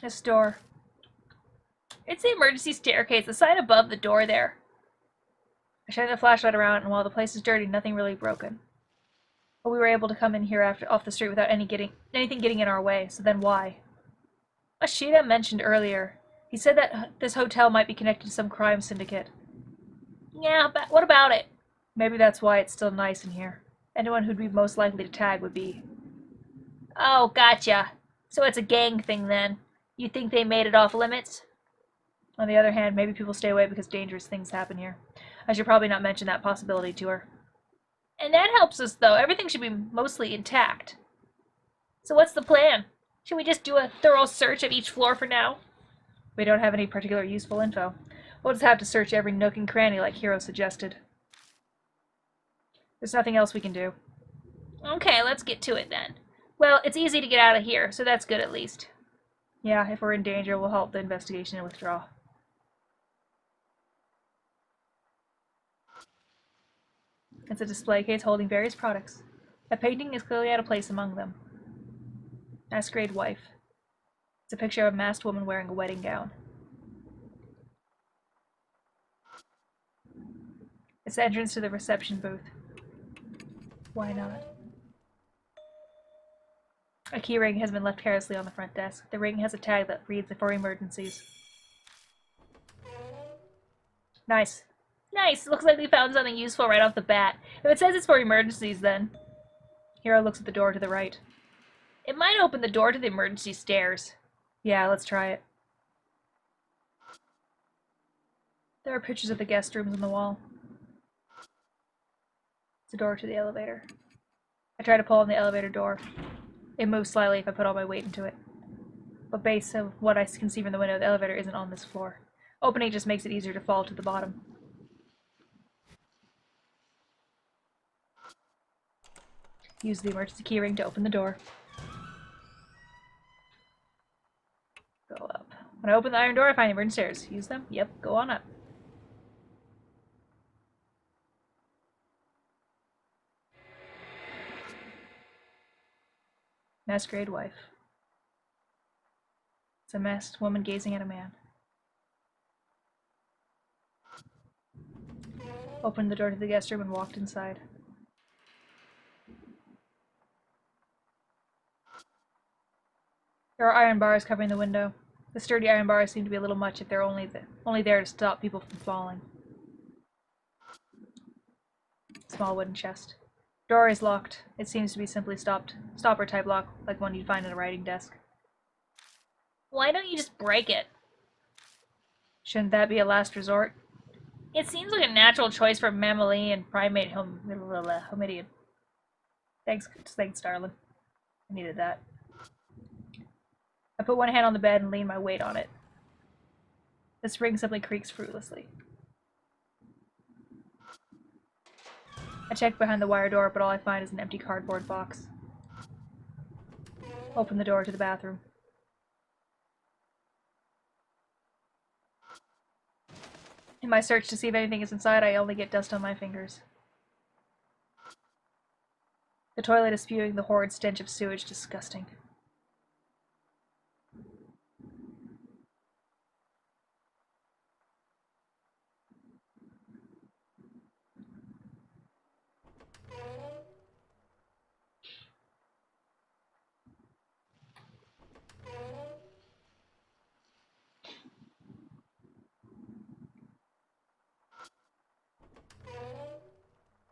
This door. It's the emergency staircase, the sign above the door there. I shine the flashlight around, and while the place is dirty, nothing really broken. But we were able to come in here off the street without anything getting in our way, so then why? Ashita mentioned earlier. He said that this hotel might be connected to some crime syndicate. Yeah, but what about it? Maybe that's why it's still nice in here. Anyone who'd be most likely to tag would be... Oh, gotcha. So it's a gang thing then. You think they made it off limits? On the other hand, maybe people stay away because dangerous things happen here. I should probably not mention that possibility to her. And that helps us, though. Everything should be mostly intact. So what's the plan? Should we just do a thorough search of each floor for now? We don't have any particular useful info. We'll just have to search every nook and cranny like Hiro suggested. There's nothing else we can do. Okay, let's get to it then. Well, it's easy to get out of here, so that's good at least. Yeah, if we're in danger, we'll halt the investigation and withdraw. It's a display case holding various products. A painting is clearly out of place among them. Masquerade wife. It's a picture of a masked woman wearing a wedding gown. It's the entrance to the reception booth. Why not? A key ring has been left carelessly on the front desk. The ring has a tag that reads "for emergencies." Nice. Nice! Looks like we found something useful right off the bat. If it says it's for emergencies, then... Hiro looks at the door to the right. It might open the door to the emergency stairs. Yeah, let's try it. There are pictures of the guest rooms on the wall. It's a door to the elevator. I try to pull on the elevator door. It moves slightly if I put all my weight into it. But based on what I can see from the window, the elevator isn't on this floor. Opening just makes it easier to fall to the bottom. Use the emergency keyring to open the door. Go up. When I open the iron door, I find the emergency stairs. Use them? Yep, go on up. Masquerade wife. It's a masked woman gazing at a man. Opened the door to the guest room and walked inside. There are iron bars covering the window. The sturdy iron bars seem to be a little much if they're only there to stop people from falling. Small wooden chest. Door is locked. It seems to be simply stopper type lock, like one you'd find at a writing desk. Why don't you just break it? Shouldn't that be a last resort? It seems like a natural choice for mammalian primate homidian. Thanks, darling. I needed that. I put one hand on the bed and lean my weight on it. The spring simply creaks fruitlessly. I check behind the wire door, but all I find is an empty cardboard box. Open the door to the bathroom. In my search to see if anything is inside, I only get dust on my fingers. The toilet is spewing the horrid stench of sewage. Disgusting.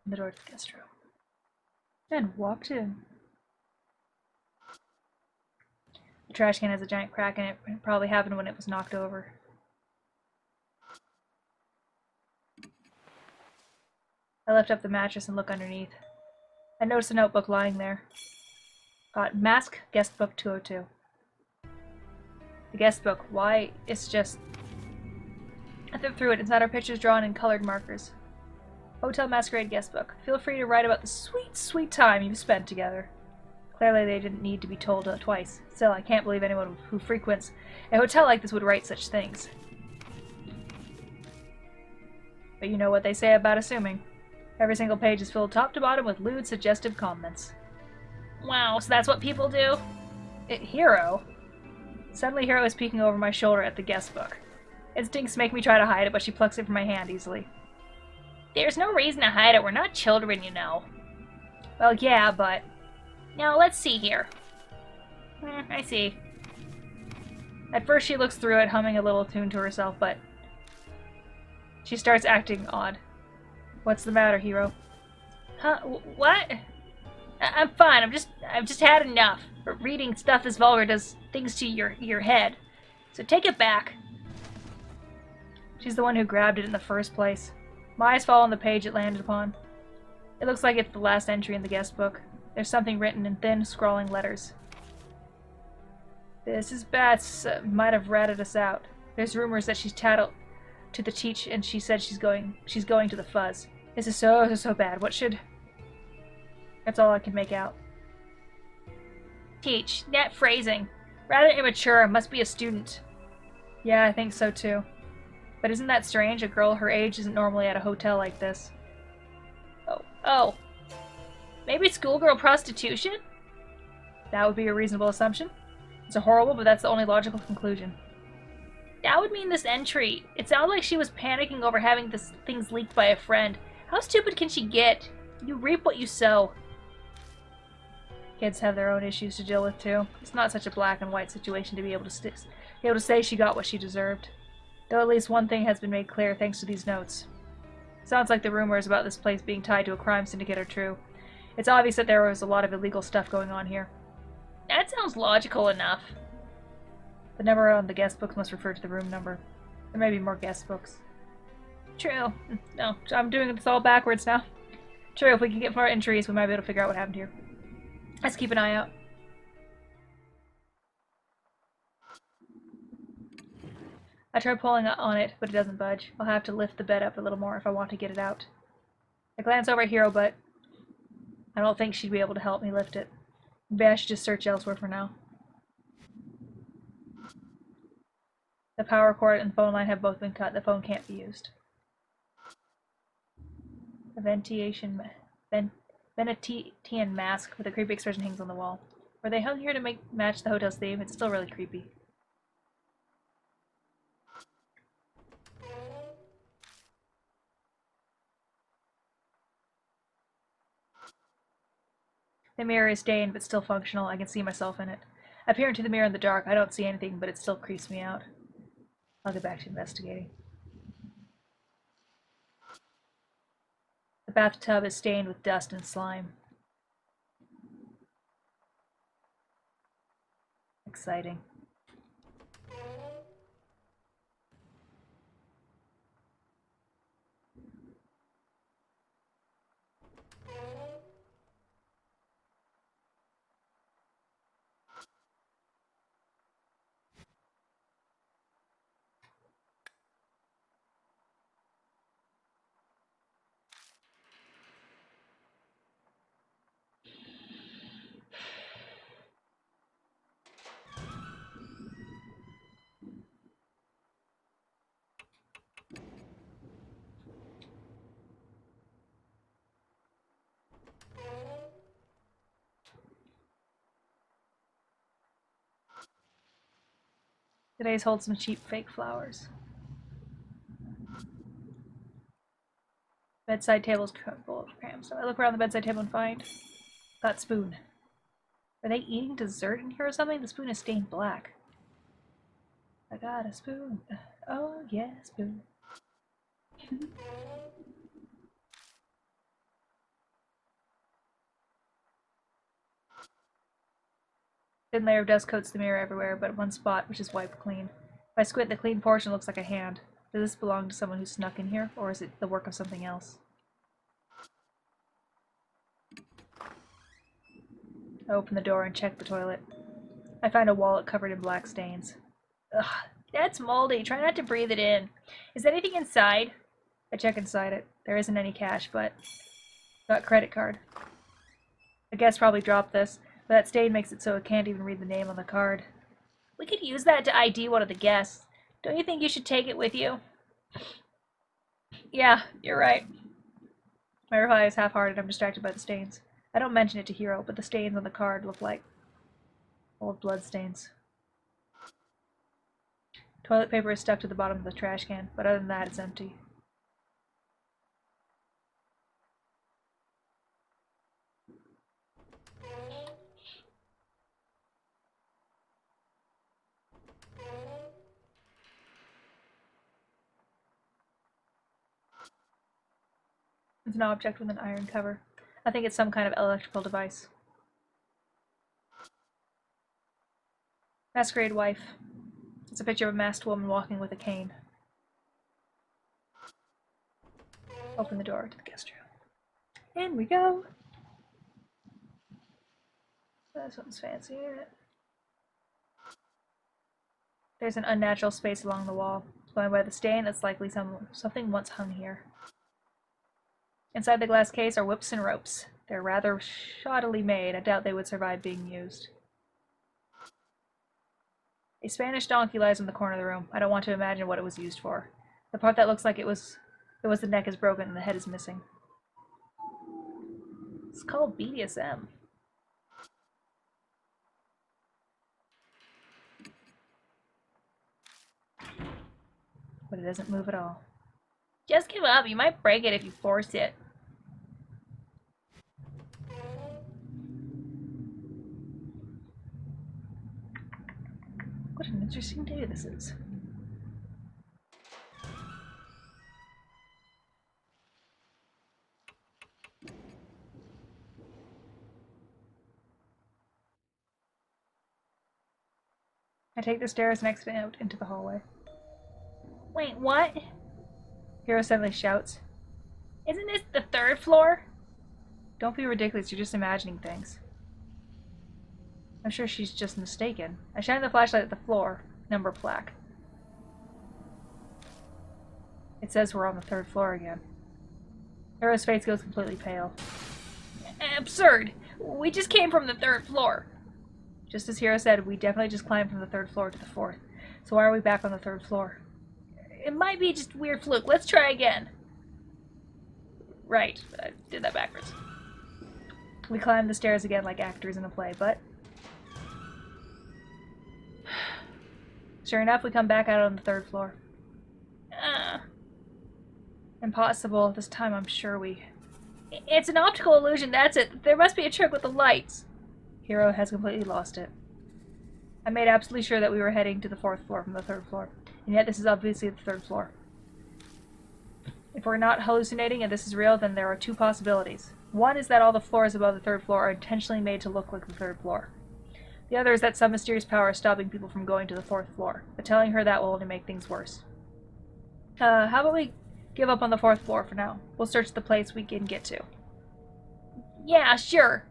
The door to the guest room. And walked in. The trash can has a giant crack in it. It probably happened when it was knocked over. I lift up the mattress and look underneath. I notice a notebook lying there. Got Mask Guest Book 202. The guest book. Why? It's just... I flip through it. Inside are pictures drawn in colored markers. Hotel Masquerade Guest Book. Feel free to write about the sweet, sweet time you've spent together. Clearly they didn't need to be told twice. Still, I can't believe anyone who frequents a hotel like this would write such things. But you know what they say about assuming. Every single page is filled top to bottom with lewd, suggestive comments. Wow, so that's what people do? Hiro? Suddenly, Hero is peeking over my shoulder at the guest book. Instincts make me try to hide it, but she plucks it from my hand easily. There's no reason to hide it. We're not children, you know. Well, yeah, but... Now, let's see here. I see. At first, she looks through it, humming a little tune to herself, but... She starts acting odd. What's the matter, Hero? Huh? What? I'm fine. I've just had enough. Reading stuff this vulgar does things to your head. So take it back. She's the one who grabbed it in the first place. My eyes fall on the page it landed upon. It looks like it's the last entry in the guest book. There's something written in thin, scrawling letters. Mrs. Bats might have ratted us out. There's rumors that she's tattled to the teach, and she said she's going to the fuzz. This is so bad. What should... That's all I can make out. Teach. Net phrasing. Rather immature. Must be a student. Yeah, I think so too. But isn't that strange? A girl her age isn't normally at a hotel like this. Oh. Maybe schoolgirl prostitution? That would be a reasonable assumption. It's horrible, but that's the only logical conclusion. That would mean this entry. It sounded like she was panicking over having things leaked by a friend. How stupid can she get? You reap what you sow. Kids have their own issues to deal with too. It's not such a black and white situation to be able to say she got what she deserved. Though at least one thing has been made clear thanks to these notes. Sounds like the rumors about this place being tied to a crime syndicate are true. It's obvious that there was a lot of illegal stuff going on here. That sounds logical enough. The number on the guest books must refer to the room number. There may be more guest books. True. No, I'm doing this all backwards now. True, if we can get more entries, we might be able to figure out what happened here. Let's keep an eye out. I try pulling on it, but it doesn't budge. I'll have to lift the bed up a little more if I want to get it out. I glance over at Hero, but I don't think she'd be able to help me lift it. Maybe I should just search elsewhere for now. The power cord and the phone line have both been cut. The phone can't be used. A ventilation mask with a creepy expression hangs on the wall. Were they hung here to match the hotel's theme? It's still really creepy. The mirror is stained, but still functional. I can see myself in it. I peer into the mirror in the dark. I don't see anything, but it still creeps me out. I'll get back to investigating. The bathtub is stained with dust and slime. Exciting. Today's hold some cheap fake flowers. Bedside table's full of cramps. So I look around the bedside table and find that spoon. Are they eating dessert in here or something? The spoon is stained black. I got a spoon. Oh yeah, spoon. Thin layer of dust coats the mirror everywhere, but one spot, which is wiped clean. If I squint, the clean portion looks like a hand. Does this belong to someone who snuck in here, or is it the work of something else? I open the door and check the toilet. I find a wallet covered in black stains. Ugh, that's moldy. Try not to breathe it in. Is there anything inside? I check inside it. There isn't any cash, but got credit card. The guest probably dropped this. But that stain makes it so it can't even read the name on the card. We could use that to ID one of the guests. Don't you think you should take it with you? Yeah, you're right. My reply is half-hearted. I'm distracted by the stains. I don't mention it to Hero, but the stains on the card look like old blood stains. Toilet paper is stuck to the bottom of the trash can, but other than that, it's empty. It's an object with an iron cover. I think it's some kind of electrical device. Masquerade wife. It's a picture of a masked woman walking with a cane. Open the door to the guest room. In we go! This one's fancy, isn't it? There's an unnatural space along the wall. Going by the stain, that's likely something once hung here. Inside the glass case are whips and ropes. They're rather shoddily made. I doubt they would survive being used. A Spanish donkey lies in the corner of the room. I don't want to imagine what it was used for. The part that looks like it was the neck is broken and the head is missing. It's called BDSM. But it doesn't move at all. Just give up. You might break it if you force it. What an interesting day this is. I take the stairs and exit out into the hallway. Wait, what? Hero suddenly shouts. Isn't this the 3rd floor? Don't be ridiculous, you're just imagining things. I'm sure she's just mistaken. I shine the flashlight at the floor. Number plaque. It says we're on the 3rd floor again. Hero's face goes completely pale. Absurd! We just came from the 3rd floor. Just as Hero said, we definitely just climbed from the 3rd floor to the 4th. So why are we back on the 3rd floor? It might be just weird fluke. Let's try again. Right. I did that backwards. We climbed the stairs again like actors in a play, but... Sure enough, we come back out on the 3rd floor. Impossible. This time I'm sure we... It's an optical illusion, that's it. There must be a trick with the lights. Hero has completely lost it. I made absolutely sure that we were heading to the 4th floor from the 3rd floor. And yet this is obviously the 3rd floor. If we're not hallucinating and this is real, then there are 2 possibilities. One is that all the floors above the 3rd floor are intentionally made to look like the 3rd floor. The other is that some mysterious power is stopping people from going to the 4th floor, but telling her that will only make things worse. How about we give up on the 4th floor for now? We'll search the place we can get to. Yeah, sure.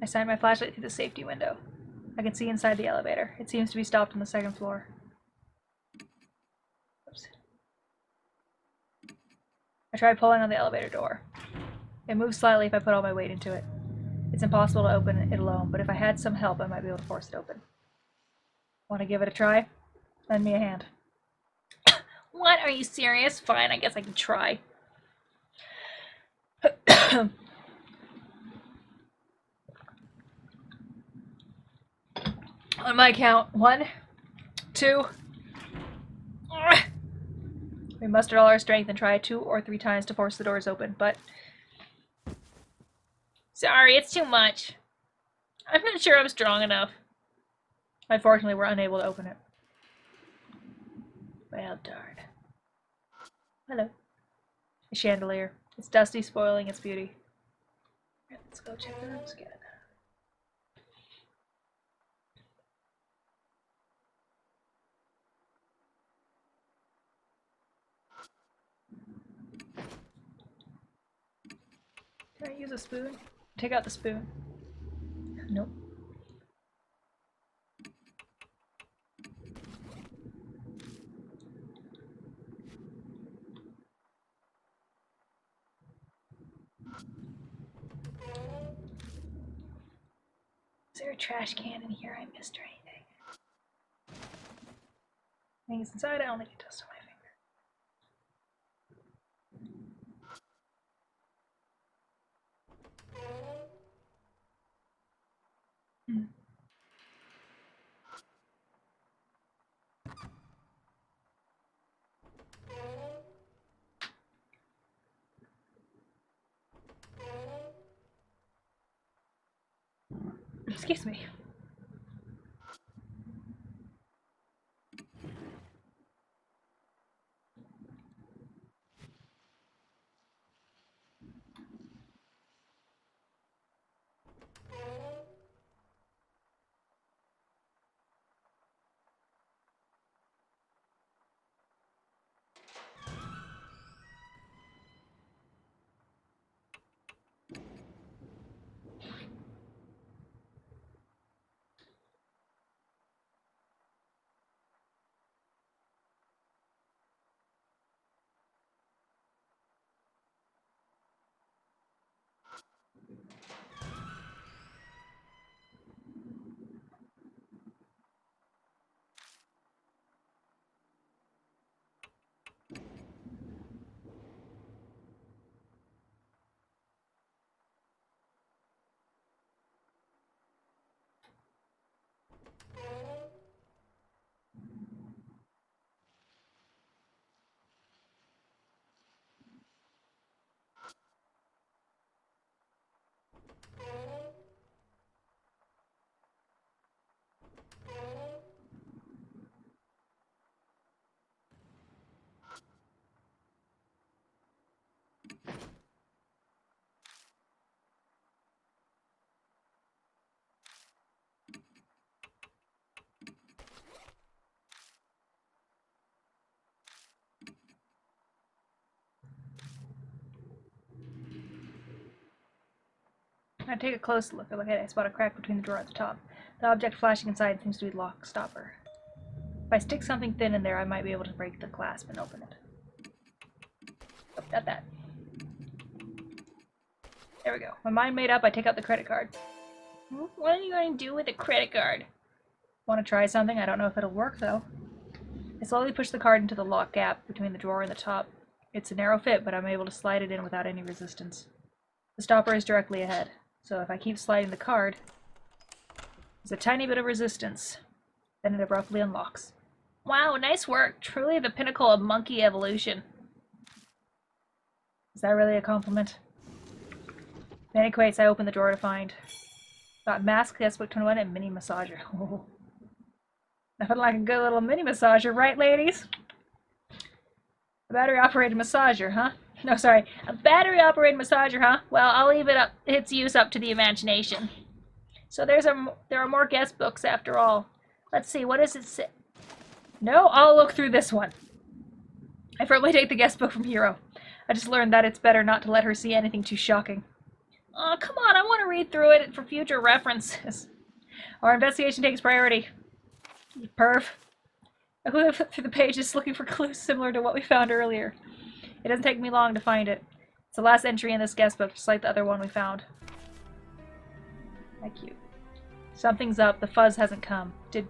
I shine my flashlight through the safety window. I can see inside the elevator. It seems to be stopped on the 2nd floor. Oops. I try pulling on the elevator door. It moves slightly if I put all my weight into it. It's impossible to open it alone, but if I had some help, I might be able to force it open. Want to give it a try? Lend me a hand. What? Are you serious? Fine, I guess I can try. On my count, 1, 2. We mustered all our strength and tried 2 or 3 times to force the doors open, but... Sorry, it's too much. I'm not sure I'm strong enough. Unfortunately, we're unable to open it. Well, darn. Hello. A chandelier. It's dusty, spoiling its beauty. Let's go check the rooms again. Can I use a spoon? Take out the spoon. Nope. there a trash can in here I missed or anything? Things inside, I only get dust on my finger. Excuse me. I take a close look. I spot a crack between the drawer at the top. The object flashing inside seems to be lock stopper. If I stick something thin in there, I might be able to break the clasp and open it. Oh, got that. There we go. My mind made up, I take out the credit card. What are you going to do with a credit card? Want to try something? I don't know if it'll work, though. I slowly push the card into the lock gap between the drawer and the top. It's a narrow fit, but I'm able to slide it in without any resistance. The stopper is directly ahead, so if I keep sliding the card, there's a tiny bit of resistance. Then it abruptly unlocks. Wow, nice work. Truly the pinnacle of monkey evolution. Is that really a compliment? In any case, I open the drawer to find got mask, guestbook 21, and mini massager. Oh. Nothing like a good little mini massager, right, ladies? A battery-operated massager, huh? No, sorry. A battery-operated massager, huh? Well, I'll leave its use up to the imagination. So there are more guest books after all. Let's see, what does it say? No, I'll look through this one. I firmly take the guest book from Hero. I just learned that it's better not to let her see anything too shocking. Oh, come on, I want to read through it for future references. Our investigation takes priority. You perv. I flipped through the pages looking for clues similar to what we found earlier. It doesn't take me long to find it. It's the last entry in this guest book, just like the other one we found. Thank you. Something's up. The fuzz hasn't come. Did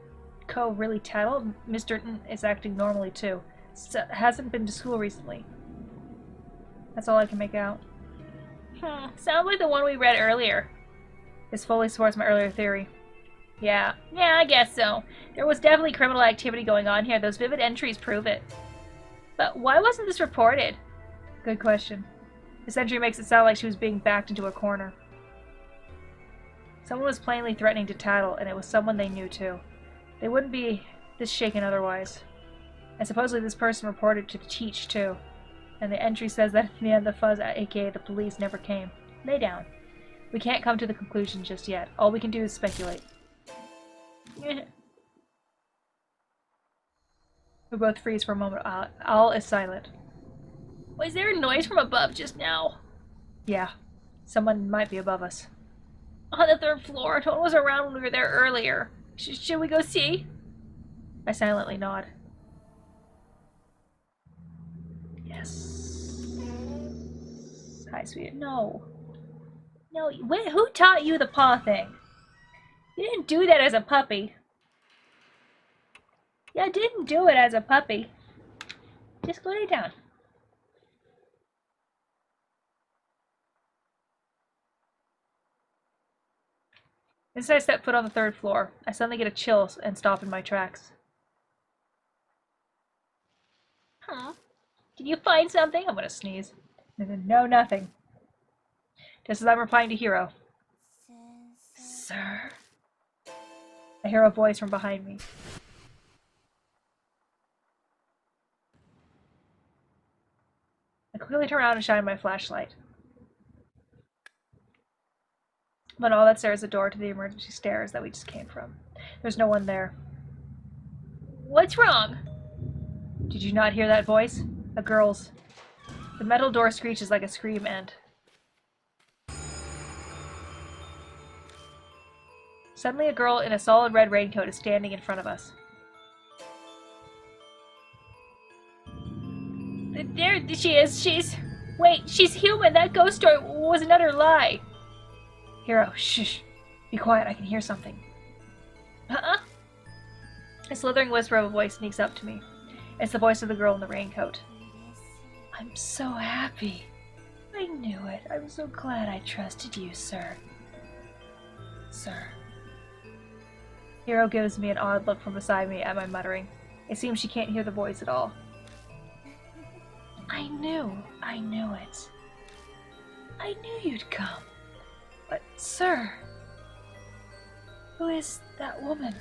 Co really tattle? Mr. is acting normally too. Hasn't been to school recently. That's all I can make out. Sounds like the one we read earlier. This fully supports my earlier theory. Yeah, I guess so. There was definitely criminal activity going on here. Those vivid entries prove it. But why wasn't this reported? Good question. This entry makes it sound like she was being backed into a corner. Someone was plainly threatening to tattle, and it was someone they knew too. They wouldn't be this shaken otherwise. And supposedly this person reported to Teach too. And the entry says that in the end the fuzz, aka the police, never came. Lay down. We can't come to the conclusion just yet. All we can do is speculate. We both freeze for a moment. All is silent. Was there a noise from above just now? Yeah. Someone might be above us. On the 3rd floor. No one was around when we were there earlier. Should we go see? I silently nod. Yes. Hi, sweetie. No. No, wait, who taught you the paw thing? You didn't do that as a puppy. You didn't do it as a puppy. Just go lay down. As I step foot on the third floor, I suddenly get a chill and stop in my tracks. Huh? Did you find something? I'm gonna sneeze. No, nothing. Just as I'm replying to Hiro. Sir? I hear a voice from behind me. I quickly turn around and shine my flashlight. But all that's there is a door to the emergency stairs that we just came from. There's no one there. What's wrong? Did you not hear that voice? A girl's. The metal door screeches like a scream and... Suddenly a girl in a solid red raincoat is standing in front of us. There she is. Wait, she's human. That ghost story was an utter lie. Hiro, shh. Be quiet, I can hear something. Uh-uh. A slithering whisper of a voice sneaks up to me. It's the voice of the girl in the raincoat. I'm so happy. I knew it. I'm so glad I trusted you, sir. Sir. Hiro gives me an odd look from beside me at my muttering. It seems she can't hear the voice at all. I knew it. I knew you'd come. But, sir, who is that woman?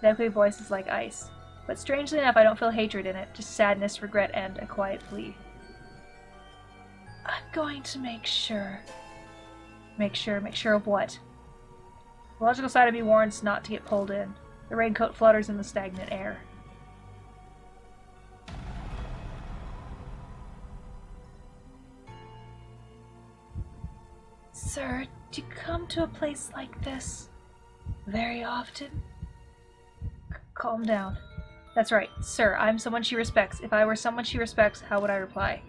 The echoey voice is like ice, but strangely enough I don't feel hatred in it, just sadness, regret, and a quiet plea. I'm going to make sure. Make sure of what? The logical side of me warns not to get pulled in. The raincoat flutters in the stagnant air. Sir, do you come to a place like this very often? Calm down. That's right, sir, I'm someone she respects. If I were someone she respects, how would I reply?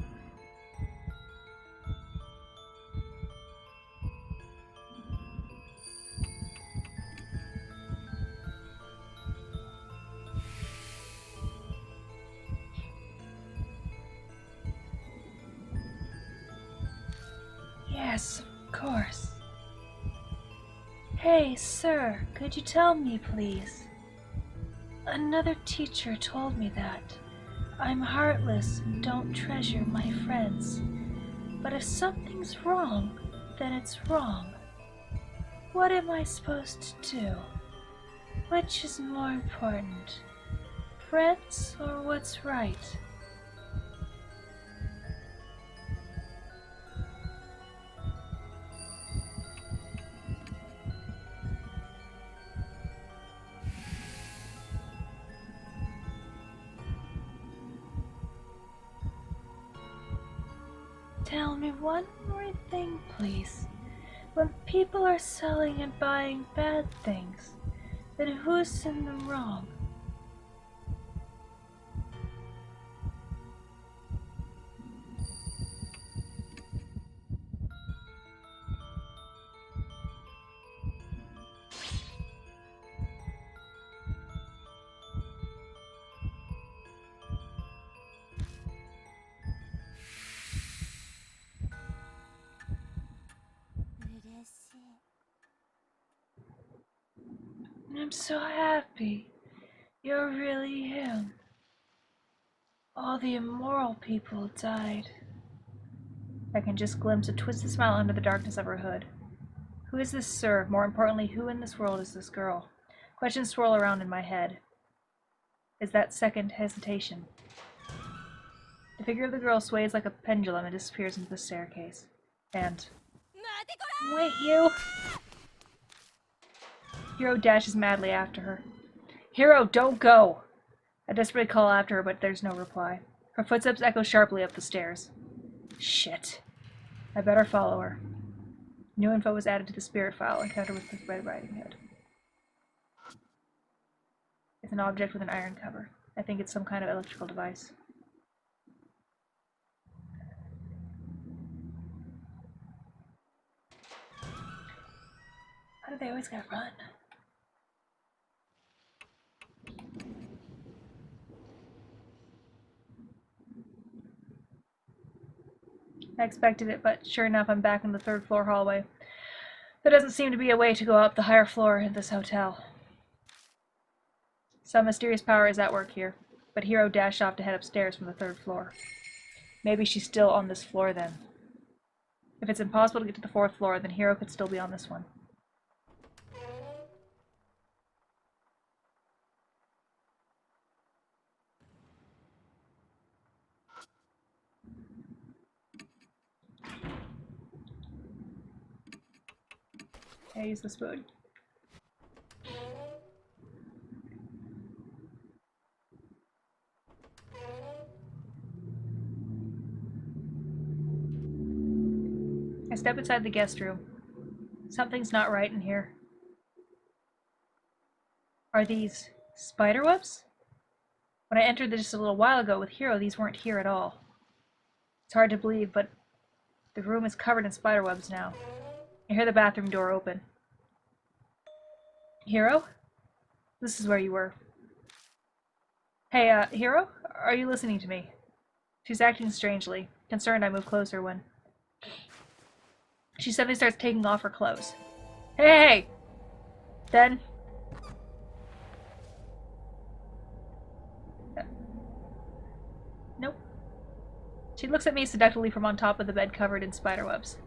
Yes, of course. Hey, sir, could you tell me, please? Another teacher told me that. I'm heartless and don't treasure my friends. But if something's wrong, then it's wrong. What am I supposed to do? Which is more important? Friends or what's right? Tell me one more thing, please. When people are selling and buying bad things, then who's in the wrong? I'm so happy. You're really him. All the immoral people died. I can just glimpse a twisted smile under the darkness of her hood. Who is this sir? More importantly, who in this world is this girl? Questions swirl around in my head. Is that second hesitation? The figure of the girl sways like a pendulum and disappears into the staircase. And... Wait, you! Hiro dashes madly after her. Hiro, don't go! I desperately call after her, but there's no reply. Her footsteps echo sharply up the stairs. Shit. I better follow her. New info was added to the spirit file, encounter with the Red Riding Hood. It's an object with an iron cover. I think it's some kind of electrical device. Why do they always gotta run? I expected it, but sure enough, I'm back in the third floor hallway. There doesn't seem to be a way to go up the higher floor of this hotel. Some mysterious power is at work here, but Hiro dashed off to head upstairs from the third floor. Maybe she's still on this floor then. If it's impossible to get to the fourth floor, then Hiro could still be on this one. I use the spoon. I step inside the guest room. Something's not right in here. Are these spiderwebs? When I entered this just a little while ago with Hiro, these weren't here at all. It's hard to believe, but the room is covered in spiderwebs now. I hear the bathroom door open. Hiro? This is where you were. Hey, Hiro? Are you listening to me? She's acting strangely. Concerned, I move closer when she suddenly starts taking off her clothes. Hey! Then... Nope. She looks at me seductively from on top of the bed covered in spiderwebs.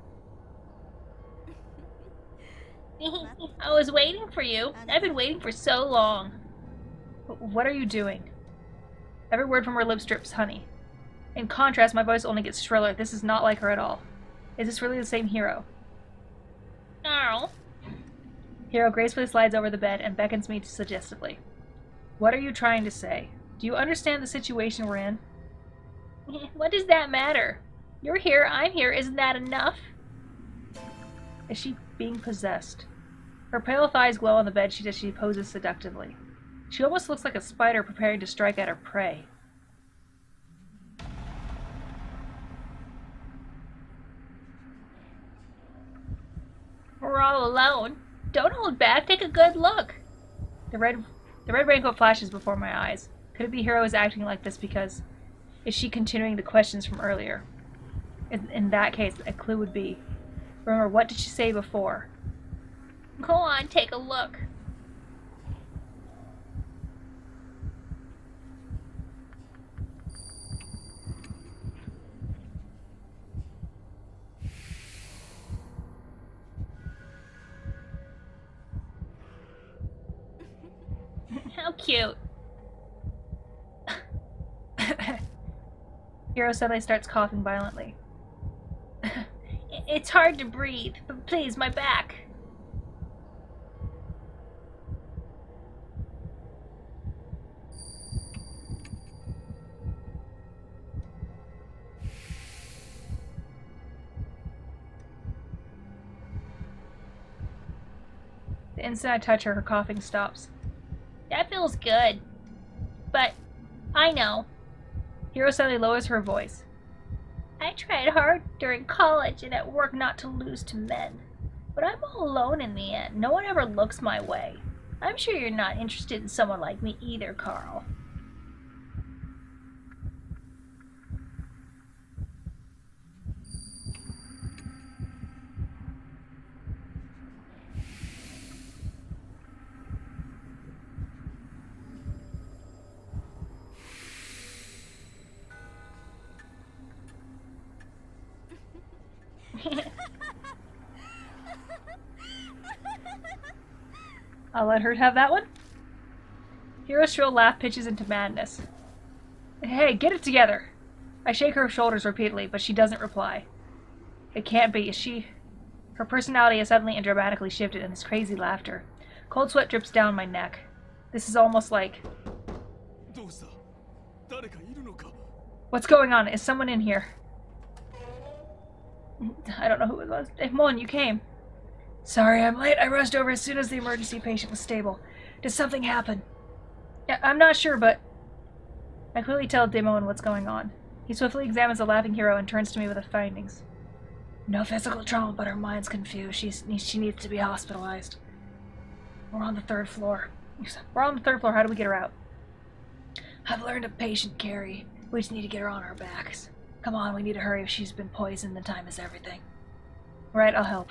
I was waiting for you. I've been waiting for so long. What are you doing? Every word from her lips drips honey. In contrast, my voice only gets shriller. This is not like her at all. Is this really the same Hiro? No. Hiro gracefully slides over the bed and beckons me suggestively. What are you trying to say? Do you understand the situation we're in? What does that matter? You're here, I'm here. Isn't that enough? Is she being possessed? Her pale thighs glow on the bed as she poses seductively. She almost looks like a spider preparing to strike at her prey. We're all alone. Don't hold back. Take a good look. The red raincoat flashes before my eyes. Could it be Hiro is acting like this because... Is she continuing the questions from earlier? In that case, a clue would be... Remember, what did she say before? Go on, take a look. How cute. Hiro suddenly starts coughing violently. It's hard to breathe, but please, my back. The instant I touch her, her coughing stops. That feels good. But, I know. Hiro suddenly lowers her voice. I tried hard during college and at work not to lose to men. But I'm all alone in the end. No one ever looks my way. I'm sure you're not interested in someone like me either, Carl. I'll let her have that one. Hiro's shrill laugh pitches into madness. Hey, get it together! I shake her shoulders repeatedly, but she doesn't reply. It can't be. Is she... Her personality has suddenly and dramatically shifted in this crazy laughter. Cold sweat drips down my neck. This is almost like... What's going on? Is someone in here? I don't know who it was. Hey, Mon, you came. Sorry, I'm late. I rushed over as soon as the emergency patient was stable. Did something happen? Yeah, I'm not sure, but... I clearly tell Damon what's going on. He swiftly examines the laughing Hiro and turns to me with the findings. No physical trauma, but her mind's confused. She needs to be hospitalized. We're on the 3rd floor. We're on the 3rd floor. How do we get her out? I've learned a patient carry. We just need to get her on our backs. Come on, we need to hurry. If she's been poisoned, then time is everything. Right, I'll help.